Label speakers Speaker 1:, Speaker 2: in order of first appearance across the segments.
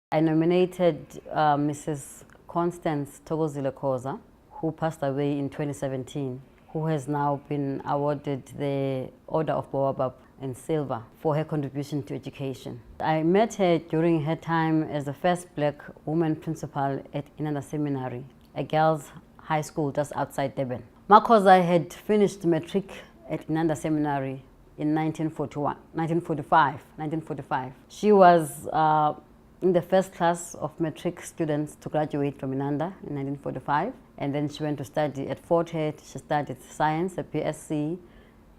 Speaker 1: I nominated Mrs. Constance Thokozile Koza, who passed away in 2017, who has now been awarded the Order of Baobab in silver for her contribution to education. I met her during her time as the first black woman principal at Inanda Seminary, a girls' high school just outside Durban. Koza had finished matric at Inanda Seminary in 1945. She was in the first class of matric students to graduate from Inanda in 1945, and then she went to study at Fort Head. She studied science, a BSc.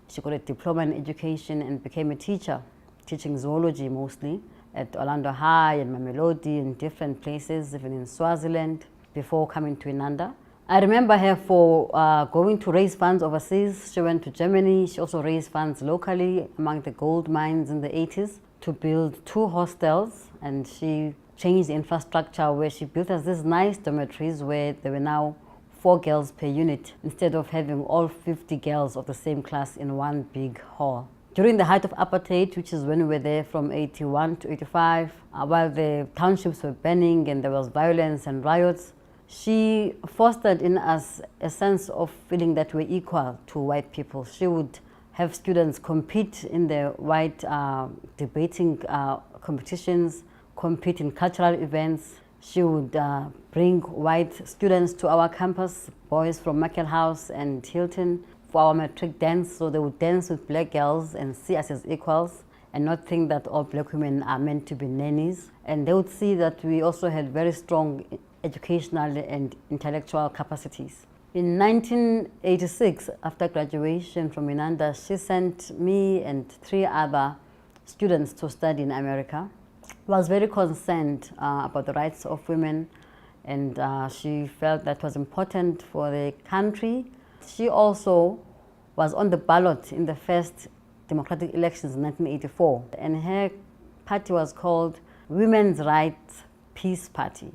Speaker 1: She got a diploma in education and became a teacher, teaching zoology mostly at Orlando High and Mamelodi and different places, even in Swaziland, before coming to Inanda. I remember her for going to raise funds overseas. She went to Germany. She also raised funds locally among the gold mines in the 80s to build 2 hostels, and she changed the infrastructure where she built us these nice dormitories where there were now 4 girls per unit instead of having all 50 girls of the same class in one big hall. During the height of apartheid, which is when we were there from 81 to 85, while the townships were burning and there was violence and riots, she fostered in us a sense of feeling that we're equal to white people. She would have students compete in the white debating competitions, compete in cultural events. She would bring white students to our campus, boys from Markel House and Hilton, for our matric dance. So they would dance with black girls and see us as equals and not think that all black women are meant to be nannies. And they would see that we also had very strong educational and intellectual capacities. In 1986, after graduation from Inanda, she sent me and 3 other students to study in America. Was very concerned about the rights of women, and she felt that was important for the country. She also was on the ballot in the first democratic elections in 1984, and her party was called Women's Rights Peace Party.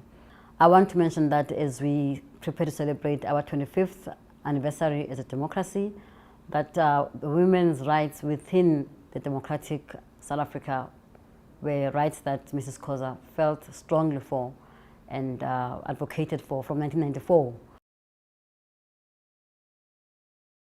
Speaker 1: I want to mention that as we prepare to celebrate our 25th anniversary as a democracy, that the women's rights within the democratic South Africa were rights that Mrs. Koza felt strongly for and advocated for from 1994.